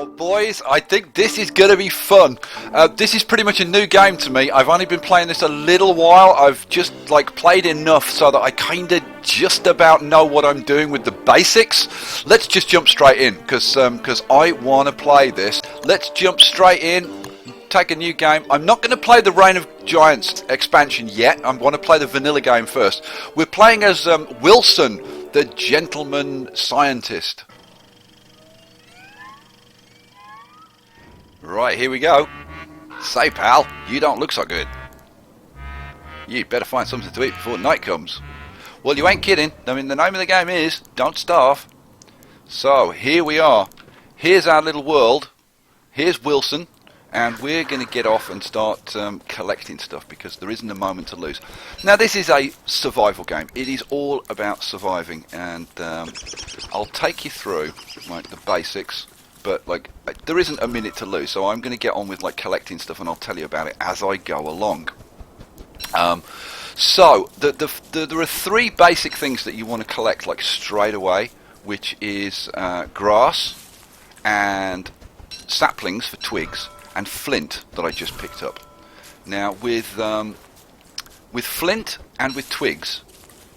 Oh boys, I think this is going to be fun. This is pretty much a new game to me. I've only been playing this a little while. I've just played enough so that I kind of just about know what I'm doing with the basics. Let's just jump straight in because I want to play this. Let's jump straight in, take a new game. I'm not going to play the Reign of Giants expansion yet. I want to play the vanilla game first. We're playing as Wilson, the gentleman scientist. Right, here we go. Say, pal, you don't look so good. You'd better find something to eat before night comes. Well, you ain't kidding. I mean, the name of the game is Don't Starve. So, here we are. Here's our little world. Here's Wilson. And we're going to get off and start collecting stuff because there isn't a moment to lose. Now, this is a survival game. It is all about surviving. And I'll take you through the basics. But there isn't a minute to lose, so I'm going to get on with collecting stuff, and I'll tell you about it as I go along. So there are three basic things that you want to collect straight away, which is grass and saplings for twigs and flint that I just picked up. Now with flint and with twigs,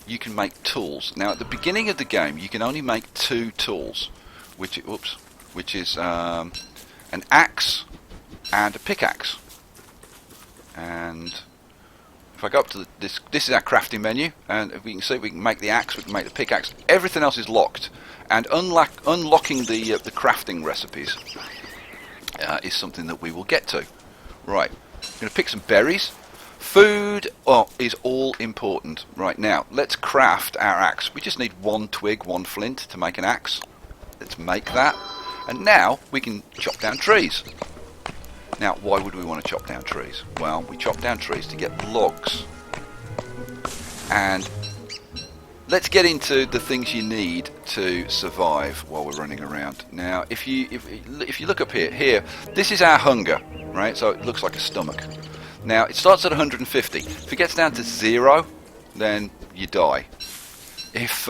you can make tools. Now at the beginning of the game, you can only make two tools, which is an axe and a pickaxe. And if I go up to this is our crafting menu, and if we can see, we can make the axe, we can make the pickaxe. Everything else is locked, and unlocking the crafting recipes is something that we will get to. Right, I'm going to pick some berries. Food is all important. Right, now let's craft our axe. We just need one twig, one flint to make an axe. Let's make that. And now we can chop down trees. Now, why would we want to chop down trees? Well, we chop down trees to get logs. And let's get into the things you need to survive while we're running around. Now, if you look up here, this is our hunger, right? So it looks like a stomach. Now, it starts at 150. If it gets down to 0, then you die. If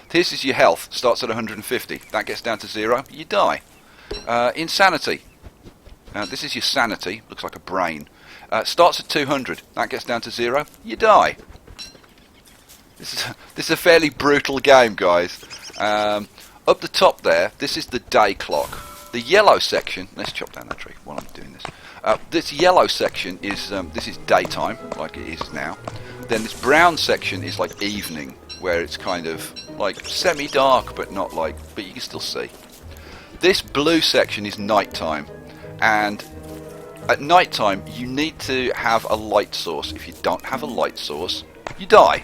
this is your health, starts at 150. That gets down to 0, you die. Insanity. This is your sanity. Looks like a brain. Starts at 200. That gets down to 0, you die. This is a fairly brutal game, guys. Up the top there, this is the day clock. The yellow section. Let's chop down that tree while I'm doing this. This yellow section is this is daytime, like it is now. Then this brown section is evening, where it's kind of semi-dark, but not but you can still see. This blue section is nighttime, and at nighttime you need to have a light source. If you don't have a light source, you die,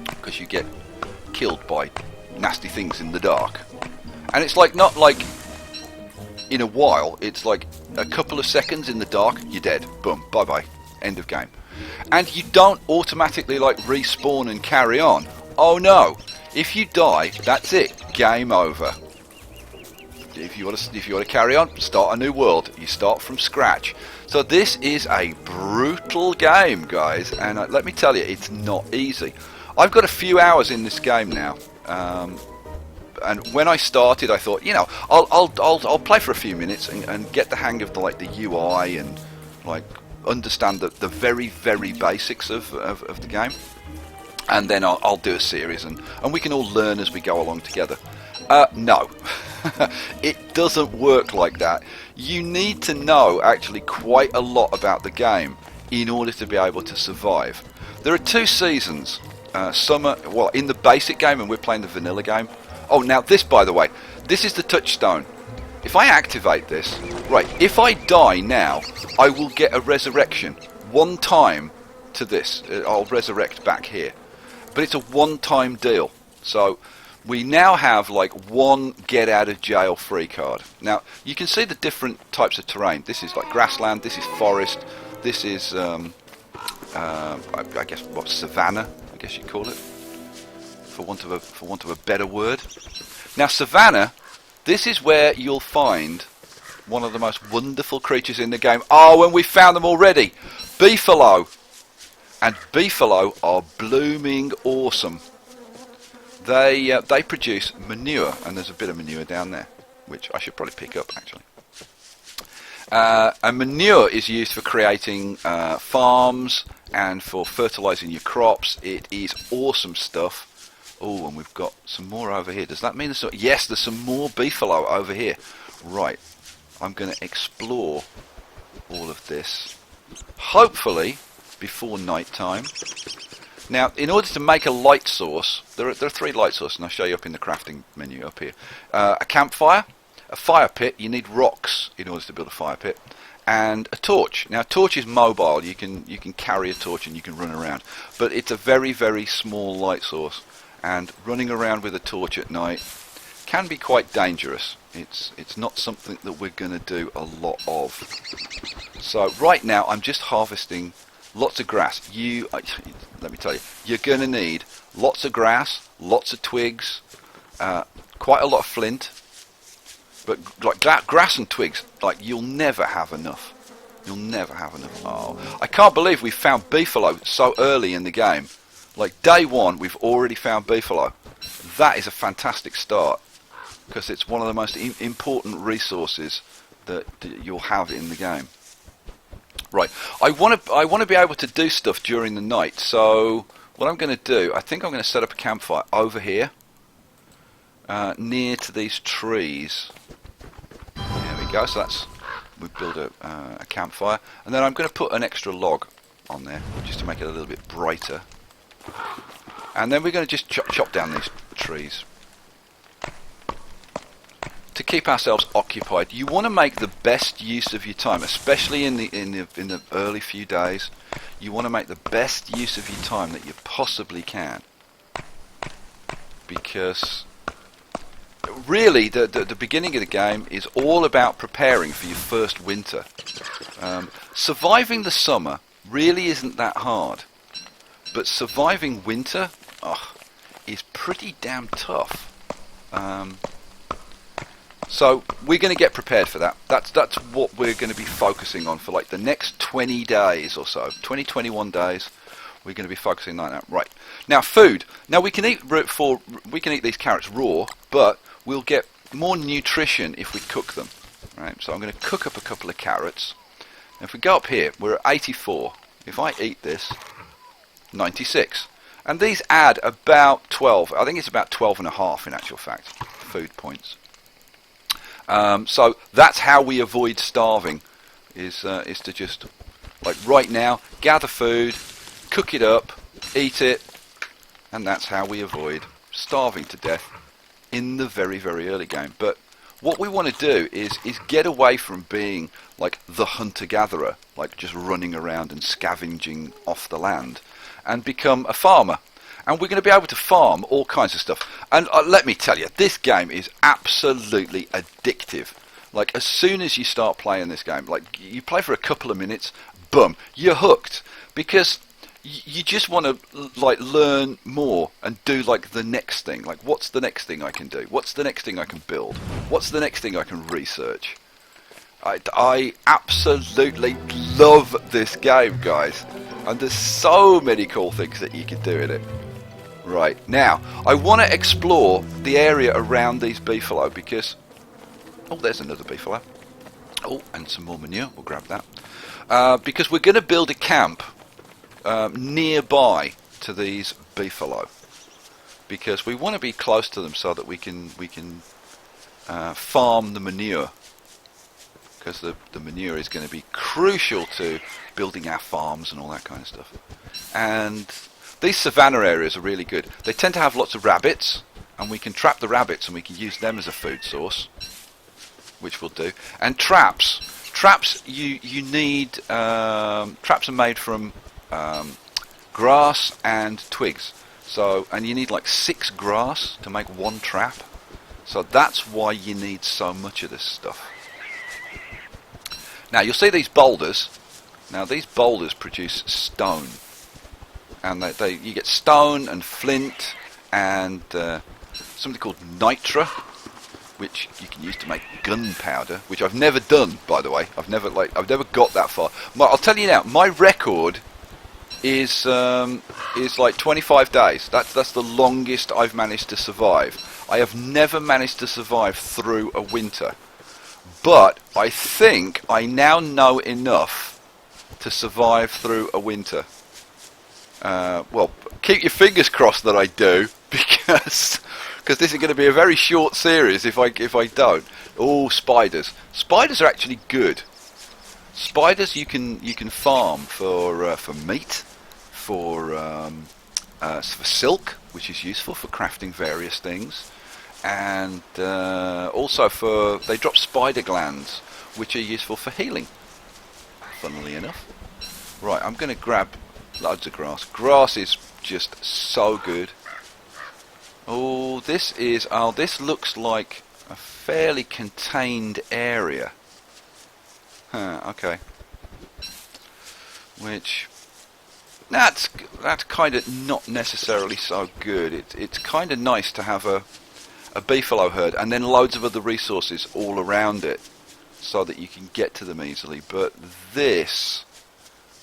because you get killed by nasty things in the dark. And it's not in a while, it's a couple of seconds in the dark, you're dead. Boom, bye-bye, end of game. And you don't automatically respawn and carry on. Oh no! If you die, that's it. Game over. If you want to carry on, start a new world. You start from scratch. So this is a brutal game, guys. And let me tell you, it's not easy. I've got a few hours in this game now. And when I started, I thought, I'll play for a few minutes and get the hang of the UI and understand the very, very basics of the game, and then I'll do a series and we can all learn as we go along together. No, it doesn't work like that. You need to know actually quite a lot about the game in order to be able to survive. There are 2 seasons. Summer, in the basic game, and we're playing the vanilla game. Oh, now this, by the way, this is the touchstone. If I activate this, right, if I die now, I will get a resurrection. One time to this. I'll resurrect back here. But it's a one-time deal. So we now have one get out of jail free card. Now, you can see the different types of terrain. This is grassland, this is forest, this is, I guess, savannah, I guess you'd call it, for want of a better word. Now, savannah, this is where you'll find one of the most wonderful creatures in the game. Oh, and we found them already. Beefalo. And beefalo are blooming awesome. They produce manure, and there's a bit of manure down there. which I should probably pick up actually. And manure is used for creating farms and for fertilizing your crops. It is awesome stuff. Oh, and we've got some more over here. Does that mean there's some? Yes, there's some more beefalo over here. Right, I'm going to explore all of this, hopefully before night time. Now, in order to make a light source, there are 3 light sources, and I'll show you up in the crafting menu up here. A campfire, a fire pit. You need rocks in order to build a fire pit, and a torch. Now, a torch is mobile. You can carry a torch and you can run around, but it's a very, very small light source, and running around with a torch at night can be quite dangerous. It's not something that we're going to do a lot of. So right now I'm just harvesting lots of grass. Let me tell you, you're going to need lots of grass, lots of twigs, quite a lot of flint. But like grass and twigs, like you'll never have enough. You'll never have enough. Oh, I can't believe we found beefalo so early in the game. Like day 1, we've already found beefalo. That is a fantastic start, because it's one of the most important resources that you'll have in the game. Right, I want to be able to do stuff during the night. So what I'm going to do, I think I'm going to set up a campfire over here, near to these trees. There we go. So we build a campfire, and then I'm going to put an extra log on there just to make it a little bit brighter. And then we're going to just chop down these trees to keep ourselves occupied. You want to make the best use of your time, especially in the early few days. You want to make the best use of your time that you possibly can, because really the beginning of the game is all about preparing for your first winter. Surviving the summer really isn't that hard, but surviving winter is pretty damn tough. So we're going to get prepared for that. That's what we're going to be focusing on for like the next 20 days or so. 21 days. We're going to be focusing on that. Right. Now food. Now we can eat these carrots raw, but we'll get more nutrition if we cook them. Right. So I'm going to cook up a couple of carrots. And if we go up here, we're at 84. If I eat this, 96. And these add about 12. I think it's about 12 and a half in actual fact. Food points. So that's how we avoid starving, is to just, like right now, gather food, cook it up, eat it, and that's how we avoid starving to death in the very, very early game. But what we want to do is get away from being like the hunter-gatherer, like just running around and scavenging off the land, and become a farmer. And we're going to be able to farm all kinds of stuff. And let me tell you, this game is absolutely addictive. Like, as soon as you start playing this game, like, you play for a couple of minutes, boom, you're hooked. Because you just want to, like, learn more and do, like, the next thing. Like, what's the next thing I can do? What's the next thing I can build? What's the next thing I can research? I absolutely love this game, guys. And there's so many cool things that you can do in it. Right, now, I want to explore the area around these beefalo because... Oh, there's another beefalo. Oh, and some more manure. We'll grab that. Because we're going to build a camp nearby to these beefalo. Because we want to be close to them so that we can farm the manure. Because the manure is going to be crucial to building our farms and all that kind of stuff. And these savannah areas are really good. They tend to have lots of rabbits, and we can trap the rabbits and we can use them as a food source, which we'll do. And traps you need, traps are made from grass and twigs. So, and you need like 6 grass to make 1 trap. So that's why you need so much of this stuff. Now you'll see these boulders. Now these boulders produce stone, and you get stone and flint and something called nitra, which you can use to make gunpowder, which I've never done, by the way. I've never got that far. I'll tell you now, my record is like 25 days. That's the longest I've managed to survive. I have never managed to survive through a winter, but I think I now know enough to survive through a winter. Well, keep your fingers crossed that I do, because this is going to be a very short series if I don't. Oh, spiders! Spiders are actually good. Spiders you can farm for meat, for silk, which is useful for crafting various things, and also they drop spider glands, which are useful for healing. Funnily enough. Right, I'm going to grab loads of grass. Grass is just so good. Oh, this looks like a fairly contained area. Huh, okay. Which, that's kind of not necessarily so good. It's kind of nice to have a beefalo herd and then loads of other resources all around it, so that you can get to them easily. But this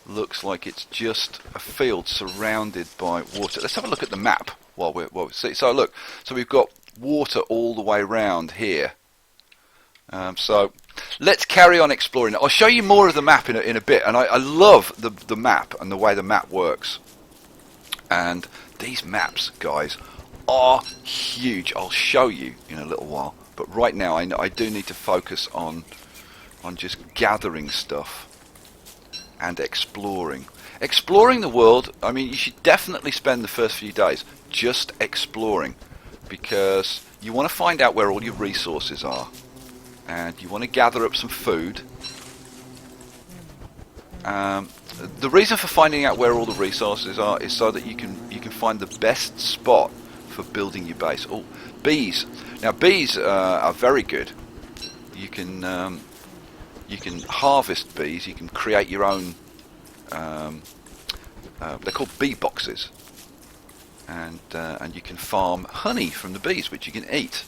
looks like it's just a field surrounded by water. Let's have a look at the map while we see. So look, so we've got water all the way around here. So let's carry on exploring. I'll show you more of the map in a bit, and I love the map and the way the map works. And these maps, guys, are huge. I'll show you in a little while, but right now I do need to focus on just gathering stuff and exploring the world. I mean, you should definitely spend the first few days just exploring, because you want to find out where all your resources are, and you want to gather up some food. The reason for finding out where all the resources are is so that you can find the best spot for building your base. Oh, bees. Now bees are very good. You can harvest bees. You can create your own. They're called bee boxes, and you can farm honey from the bees, which you can eat.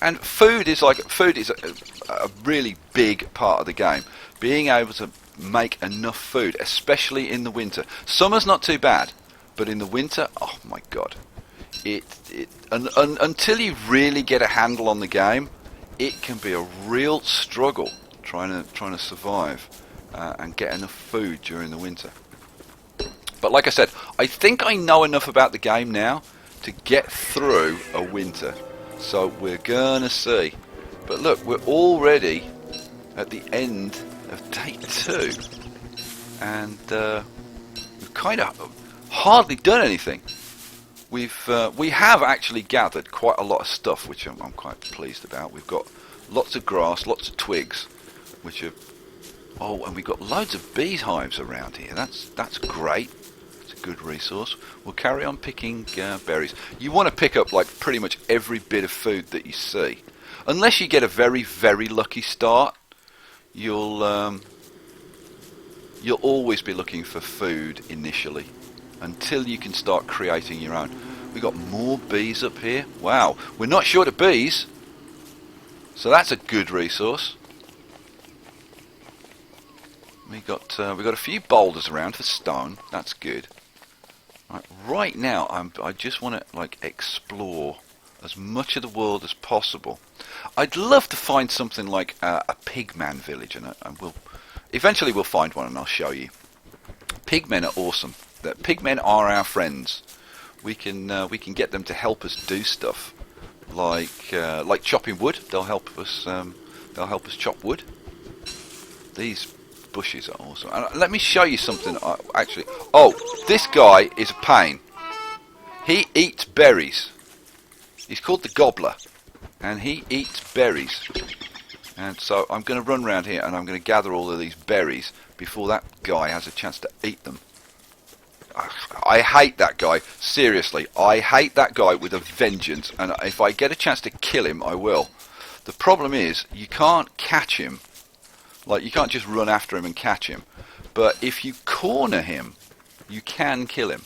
And food is a really big part of the game. Being able to make enough food, especially in the winter. Summer's not too bad, but in the winter, oh my god, until you really get a handle on the game, it can be a real struggle trying to survive and get enough food during the winter. But like I said, I think I know enough about the game now to get through a winter. So we're gonna see. But look, we're already at the end of day 2, and we've kind of hardly done anything. We have actually gathered quite a lot of stuff, which I'm quite pleased about. We've got lots of grass, lots of twigs, which are and we've got loads of beehives around here. That's great. It's a good resource. We'll carry on picking berries. You want to pick up like pretty much every bit of food that you see, unless you get a very, very lucky start. You'll always be looking for food initially until you can start creating your own. We've got more bees up here. Wow, we're not short of bees, so that's a good resource. We got a few boulders around for stone. That's good. Right now, I just want to like explore as much of the world as possible. I'd love to find something like a pigman village, and eventually we'll find one, and I'll show you. Pigmen are awesome. That pigmen are our friends. We can get them to help us do stuff, like chopping wood. They'll help us chop wood. These bushes are awesome. And let me show you something. Actually, this guy is a pain. He eats berries. He's called the Gobbler, and he eats berries. And so I'm going to run around here, and I'm going to gather all of these berries before that guy has a chance to eat them. I hate that guy. Seriously, I hate that guy with a vengeance, and if I get a chance to kill him, I will. The problem is, you can't catch him. Like, you can't just run after him and catch him. But if you corner him, you can kill him.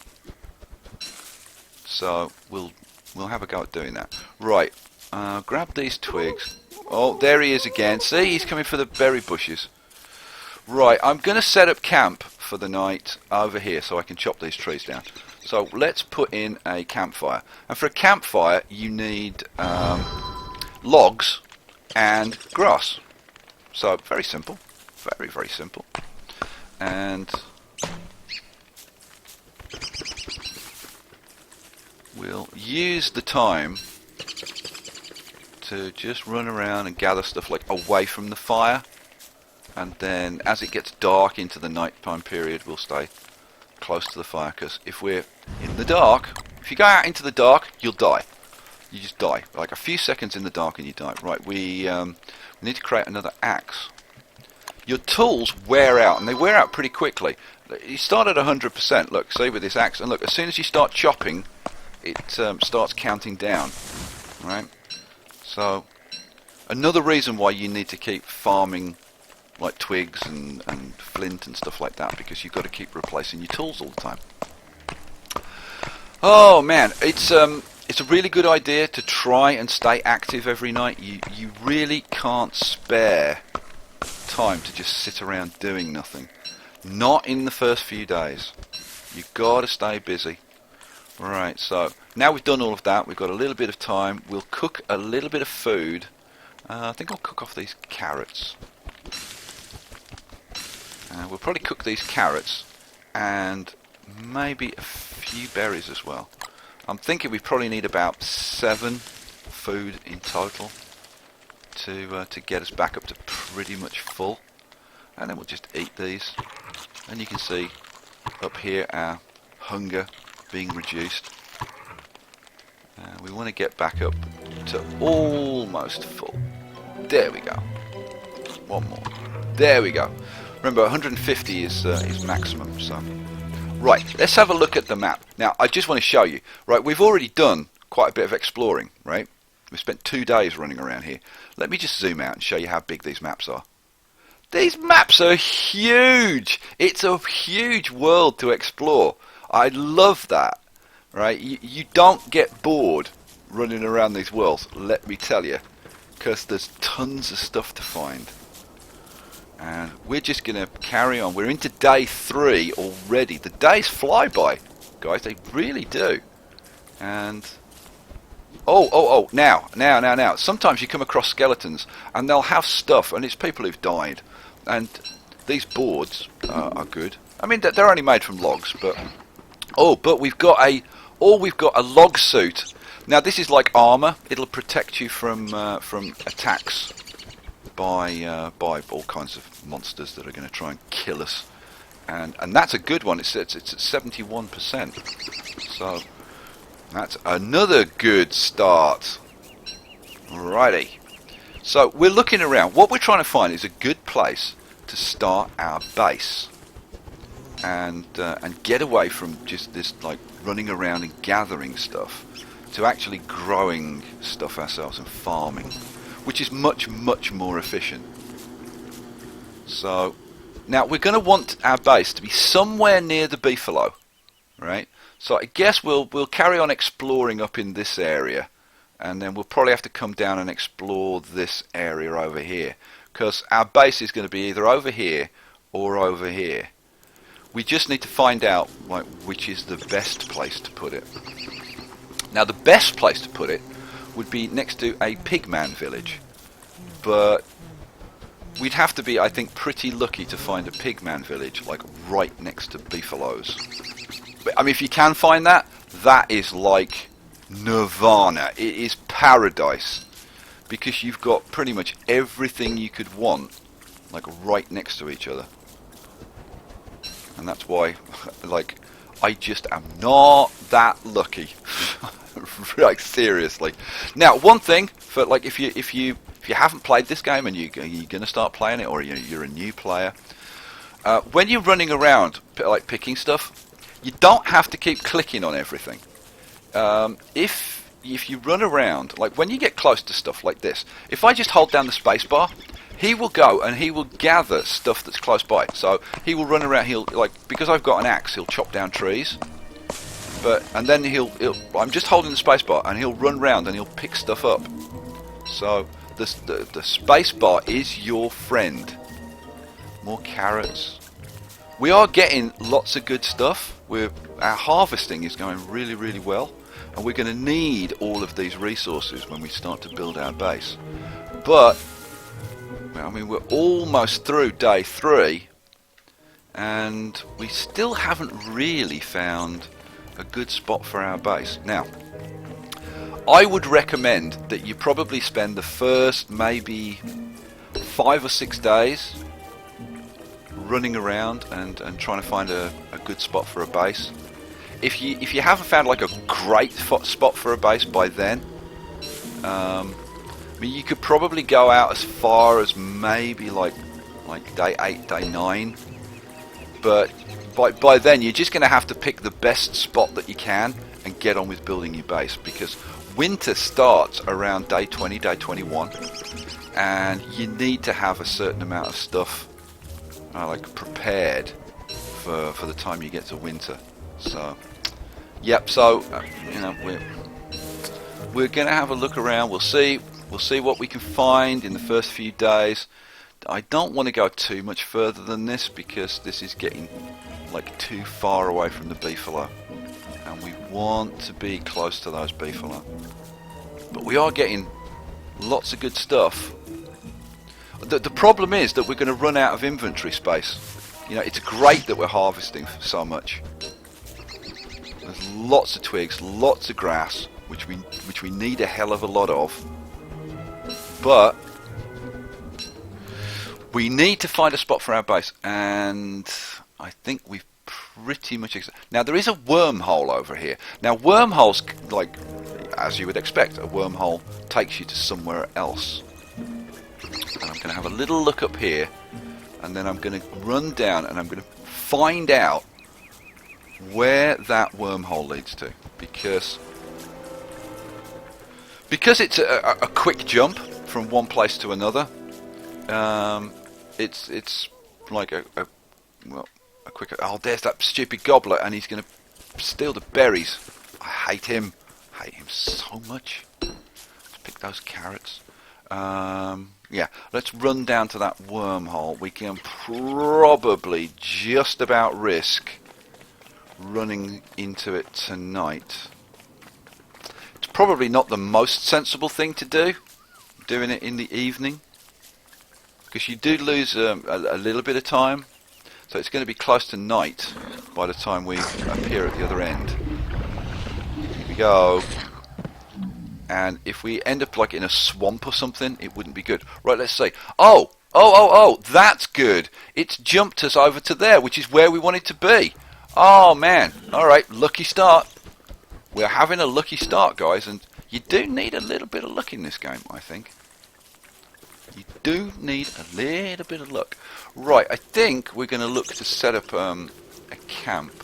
So we'll have a go at doing that. Right, grab these twigs. Oh, there he is again. See, he's coming for the berry bushes. Right, I'm going to set up camp for the night over here so I can chop these trees down. So let's put in a campfire. And for a campfire you need logs and grass. So very simple, very, very simple. And we'll use the time to just run around and gather stuff like away from the fire, and then as it gets dark into the nighttime period we'll stay close to the fire, because if we're in the dark, if you go out into the dark you'll die. You just die, like a few seconds in the dark and you die. Right, we need to create another axe. Your tools wear out, and they wear out pretty quickly. You start at 100%, look, see with this axe, and look, as soon as you start chopping it starts counting down, right? So another reason why you need to keep farming like twigs and flint and stuff like that, because you've got to keep replacing your tools all the time. Oh man, it's a really good idea to try and stay active every night. You really can't spare time to just sit around doing nothing. Not in the first few days. You've got to stay busy. Right, so now we've done all of that, we've got a little bit of time. We'll cook a little bit of food. I think I'll cook off these carrots. We'll probably cook these carrots and maybe a few berries as well. I'm thinking we probably need about 7 food in total to get us back up to pretty much full. And then we'll just eat these. And you can see up here our hunger being reduced. We want to get back up to almost full. There we go. One more. There we go. Remember, 150 is maximum. So, right, let's have a look at the map. Now, I just want to show you. Right, we've already done quite a bit of exploring. Right, we spent 2 days running around here. Let me just zoom out and show you how big these maps are. These maps are huge. It's a huge world to explore. I love that. Right, you don't get bored running around these worlds, let me tell you, because there's tons of stuff to find. And we're just going to carry on. We're into day 3 already. The days fly by, guys. They really do. And now. Sometimes you come across skeletons, and they'll have stuff, and it's people who've died. And these boards are good. I mean, they're only made from logs, but we've got a log suit. Now this is like armor. It'll protect you from attacks by all kinds of monsters that are going to try and kill us. And that's a good one. It's at 71%. So that's another good start. Alrighty. So we're looking around. What we're trying to find is a good place to start our base. And get away from just this like running around and gathering stuff to actually growing stuff ourselves and farming, which is much more efficient. So now we're going to want our base to be somewhere near the beefalo, right? So I guess we'll carry on exploring up in this area, and then we'll probably have to come down and explore this area over here, because our base is going to be either over here or over here. We just need to find out like which is the best place to put it. Now the best place to put it would be next to a pigman village, but we'd have to be, I think, pretty lucky to find a pigman village like right next to beefalos. But I mean, if you can find that, that is like nirvana. It is paradise, because you've got pretty much everything you could want like right next to each other. And that's why, like, I just am not that lucky. Like, seriously. Now, one thing for like, if you haven't played this game and you're going to start playing it, or you're a new player, when you're running around like picking stuff, you don't have to keep clicking on everything. If you run around, like when you get close to stuff like this, if I just hold down the space bar, he will go and he will gather stuff that's close by. So he will run around. He'll, like, because I've got an axe, he'll chop down trees. And then I'm just holding the space bar, and he'll run around and he'll pick stuff up. So the space bar is your friend. More carrots. We are getting lots of good stuff. Our harvesting is going really, really well, and we're going to need all of these resources when we start to build our base. But I mean, we're almost through day 3, and we still haven't really found a good spot for our base. Now, I would recommend that you probably spend the first maybe 5 or 6 days running around and trying to find a good spot for a base. If you haven't found like a great spot for a base by then, I mean, you could probably go out as far as maybe like day 8, day 9, but by then you're just going to have to pick the best spot that you can and get on with building your base, because winter starts around day 20, day 21, and you need to have a certain amount of stuff like prepared for the time you get to winter. So yep, so you know, we're going to have a look around. We'll see what we can find in the first few days. I don't want to go too much further than this, because this is getting like too far away from the beefalo, and we want to be close to those beefalo. But we are getting lots of good stuff. The problem is that we're going to run out of inventory space. You know, it's great that we're harvesting so much. There's lots of twigs, lots of grass, which we need a hell of a lot of. But we need to find a spot for our base, and I think we've pretty much... Now, there is a wormhole over here. Now, wormholes, like, as you would expect, a wormhole takes you to somewhere else. And I'm going to have a little look up here, and then I'm going to run down and I'm going to find out where that wormhole leads to, because it's a quick jump from one place to another. It's like a quick... Oh, there's that stupid gobbler, and he's going to steal the berries. I hate him so much. Let's pick those carrots. Yeah, let's run down to that wormhole. We can probably just about risk running into it tonight. It's probably not the most sensible thing to do, doing it in the evening, because you do lose a little bit of time. So it's going to be close to night by the time we appear at the other end. Here we go. And if we end up like in a swamp or something, it wouldn't be good. Right, let's see. Oh, that's good. It's jumped us over to there, which is where we wanted to be. Oh, man. All right, lucky start. We're having a lucky start, guys, and you do need a little bit of luck in this game, I think. You do need a little bit of luck. Right, I think we're going to look to set up a camp.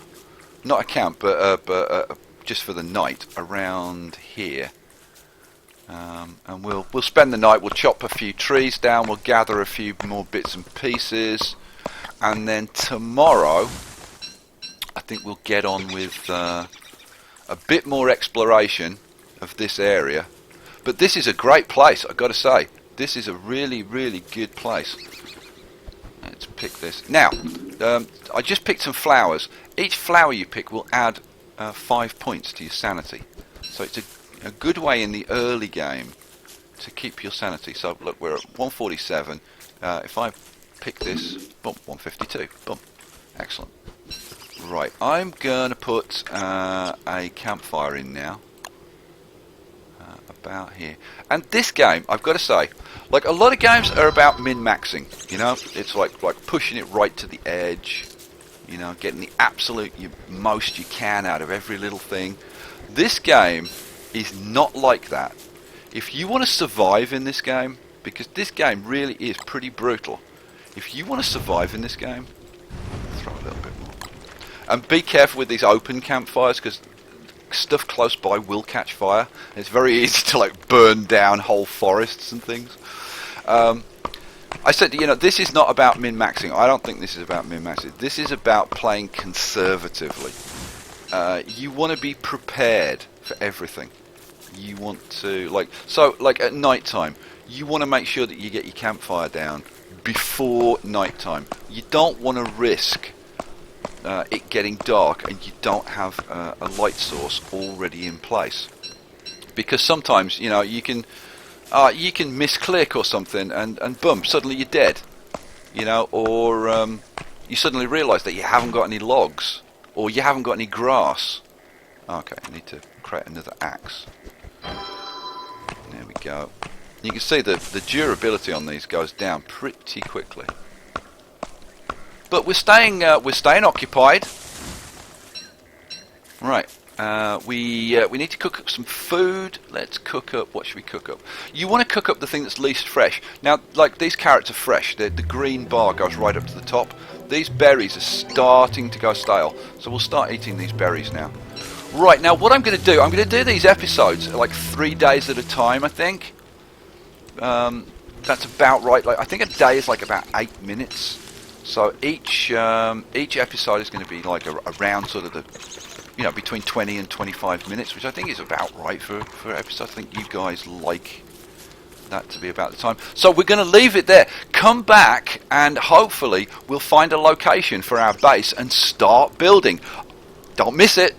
Not a camp, but just for the night around here. And we'll spend the night. We'll chop a few trees down. We'll gather a few more bits and pieces, and then tomorrow, I think we'll get on with a bit more exploration of this area. But this is a great place, I've got to say. This is a really, really good place. Let's pick this. Now, I just picked some flowers. Each flower you pick will add 5 points to your sanity. So it's a good way in the early game to keep your sanity. So look, we're at 147. If I pick this, boom, 152. Boom. Excellent. Right, I'm going to put a campfire in now. About here. And this game, I've got to say, like a lot of games are about min-maxing, you know? It's like pushing it right to the edge, you know, getting the absolute most you can out of every little thing. This game is not like that. If you want to survive in this game, because this game really is pretty brutal, if you want to survive in this game, throw a little bit more. And be careful with these open campfires, because stuff close by will catch fire. It's very easy to like burn down whole forests and things. I said, you know, this is not about min-maxing. I don't think this is about min-maxing. This is about playing conservatively. You want to be prepared for everything. You want to, like at night time, you want to make sure that you get your campfire down before night time. You don't want to risk it getting dark and you don't have a light source already in place. Because sometimes, you know, you can misclick or something, and boom, suddenly you're dead. You know, or you suddenly realise that you haven't got any logs, or you haven't got any grass. Okay, I need to create another axe. There we go. You can see that the durability on these goes down pretty quickly. But we're staying occupied. Right. We need to cook up some food. Let's cook up. What should we cook up? You want to cook up the thing that's least fresh. Now, like, these carrots are fresh. The green bar goes right up to the top. These berries are starting to go stale, so we'll start eating these berries now. Right, now what I'm going to do these episodes like 3 days at a time, I think. That's about right. Like, I think a day is like about 8 minutes. So each episode is going to be like around sort of the, you know, between 20 and 25 minutes, which I think is about right for episodes. I think you guys like that to be about the time. So we're going to leave it there. Come back and hopefully we'll find a location for our base and start building. Don't miss it.